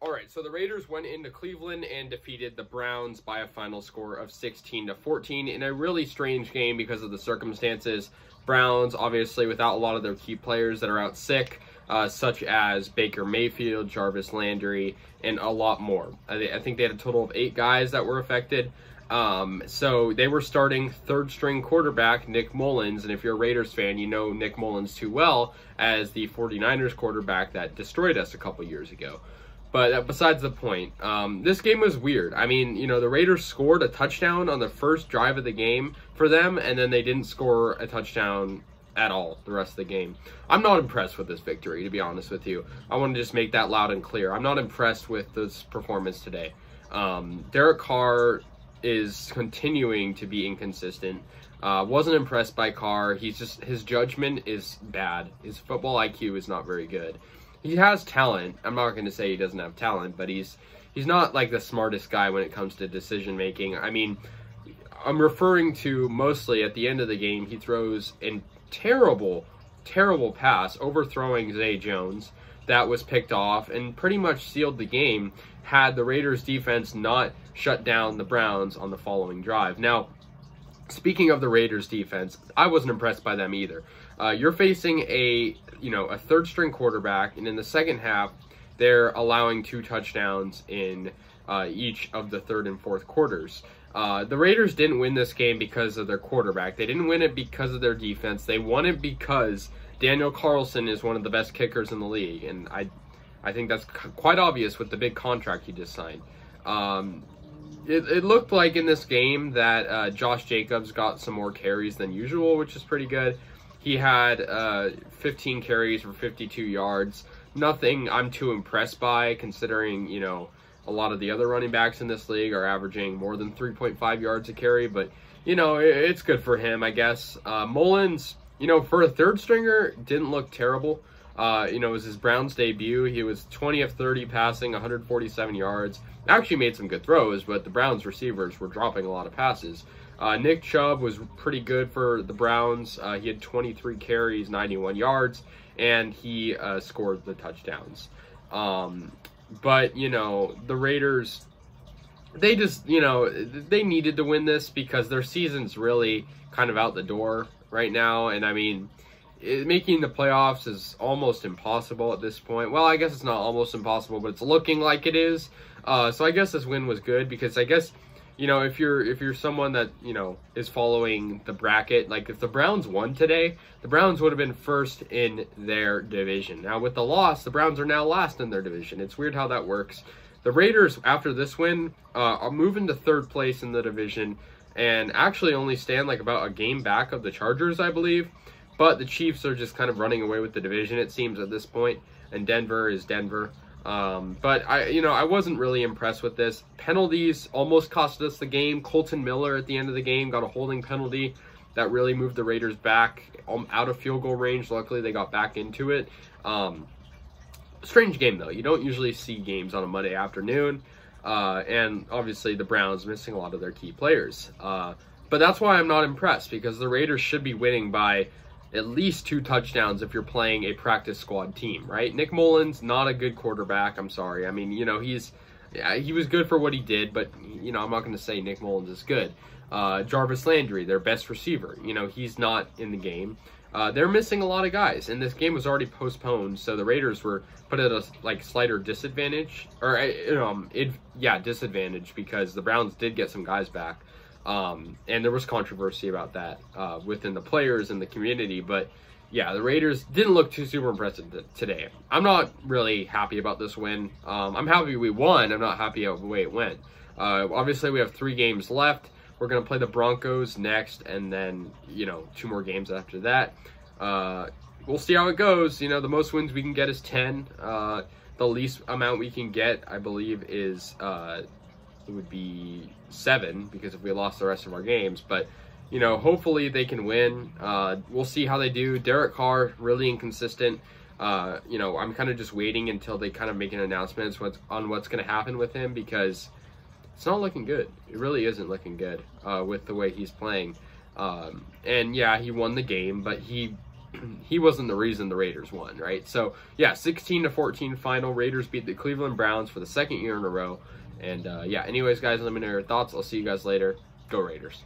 All right, so the Raiders went into Cleveland and defeated the Browns by a final score of 16-14 in a really strange game because of the circumstances. Browns, obviously, without a lot of their key players that are out sick, such as Baker Mayfield, Jarvis Landry, and a lot more. I think they had a total of 8 guys that were affected. So they were starting third-string quarterback Nick Mullins, and if you're a Raiders fan, you know Nick Mullins too well as the 49ers quarterback that destroyed us a couple years ago. But besides the point, this game was weird. I mean, you know, the Raiders scored a touchdown on the first drive of the game for them, and then they didn't score a touchdown at all the rest of the game. I'm not impressed with this victory, to be honest with you. I want to just make that loud and clear. I'm not impressed with this performance today. Derek Carr is continuing to be inconsistent. Wasn't impressed by Carr. His judgment is bad. His football IQ is not very good. He has talent. I'm not going to say he doesn't have talent, but he's not like the smartest guy when it comes to decision making. I mean, I'm referring to mostly at the end of the game, he throws a terrible pass, overthrowing Zay Jones that was picked off and pretty much sealed the game had the Raiders defense not shut down the Browns on the following drive. Now, speaking of the Raiders defense, I wasn't impressed by them either. You're facing a third-string quarterback, and in the second half, they're allowing 2 touchdowns in each of the third and fourth quarters. The Raiders didn't win this game because of their quarterback. They didn't win it because of their defense. They won it because Daniel Carlson is one of the best kickers in the league, and I think that's quite obvious with the big contract he just signed. It looked like in this game that Josh Jacobs got some more carries than usual, which is pretty good. He had 15 carries for 52 yards. Nothing I'm too impressed by, considering, you know, a lot of the other running backs in this league are averaging more than 3.5 yards a carry. But, you know, it's good for him, I guess. Mullins, you know, for a third stringer, didn't look terrible. You know, it was his Browns debut. He was 20 of 30 passing, 147 yards. Actually made some good throws, but the Browns receivers were dropping a lot of passes. Nick Chubb was pretty good for the Browns. He had 23 carries, 91 yards, and he scored the touchdowns. But, you know, the Raiders, they just, you know, they needed to win this because their season's really kind of out the door right now. And, I mean, making the playoffs is almost impossible at this point. Well, I guess it's not almost impossible, but it's looking like it is. So I guess this win was good because I guess, you know, if you're someone that, you know, is following the bracket, like if the Browns won today, the Browns would have been first in their division. Now with the loss, the Browns are now last in their division. It's weird how that works. The Raiders, after this win, are moving to third place in the division and actually only stand like about a game back of the Chargers, I believe. But the Chiefs are just kind of running away with the division, it seems, at this point. And Denver is Denver. But I wasn't really impressed with this. Penalties almost cost us the game. Colton Miller at the end of the game got a holding penalty that really moved the Raiders back out of field goal range. Luckily, they got back into it. Strange game, though. You don't usually see games on a Monday afternoon. And obviously, the Browns missing a lot of their key players. But that's why I'm not impressed, because the Raiders should be winning by at least 2 touchdowns if you're playing a practice squad team, right? Nick Mullins, not a good quarterback. I'm sorry. I mean, you know, he was good for what he did, but, you know, I'm not going to say Nick Mullins is good. Jarvis Landry, their best receiver, you know, he's not in the game. They're missing a lot of guys, and this game was already postponed, so the Raiders were put at a, like, slighter disadvantage, or, disadvantage, because the Browns did get some guys back. And there was controversy about that within the players and the community. But, yeah, the Raiders didn't look too super impressive today. I'm not really happy about this win. I'm happy we won. I'm not happy about the way it went. Obviously, we have 3 games left. We're going to play the Broncos next, and then, you know, 2 more games after that. We'll see how it goes. You know, the most wins we can get is 10. The least amount we can get, I believe, is it would be 7, because if we lost the rest of our games. But, you know, hopefully they can win. We'll see how they do. Derek Carr, really inconsistent. You know, I'm kind of just waiting until they kind of make an announcement on what's going to happen with him, because it's not looking good. It really isn't looking good with the way he's playing. And, yeah, he won the game, but he he wasn't the reason the Raiders won, right? So, yeah, 16-14 final. Raiders beat the Cleveland Browns for the second year in a row. And, yeah, anyways, guys, let me know your thoughts. I'll see you guys later. Go Raiders.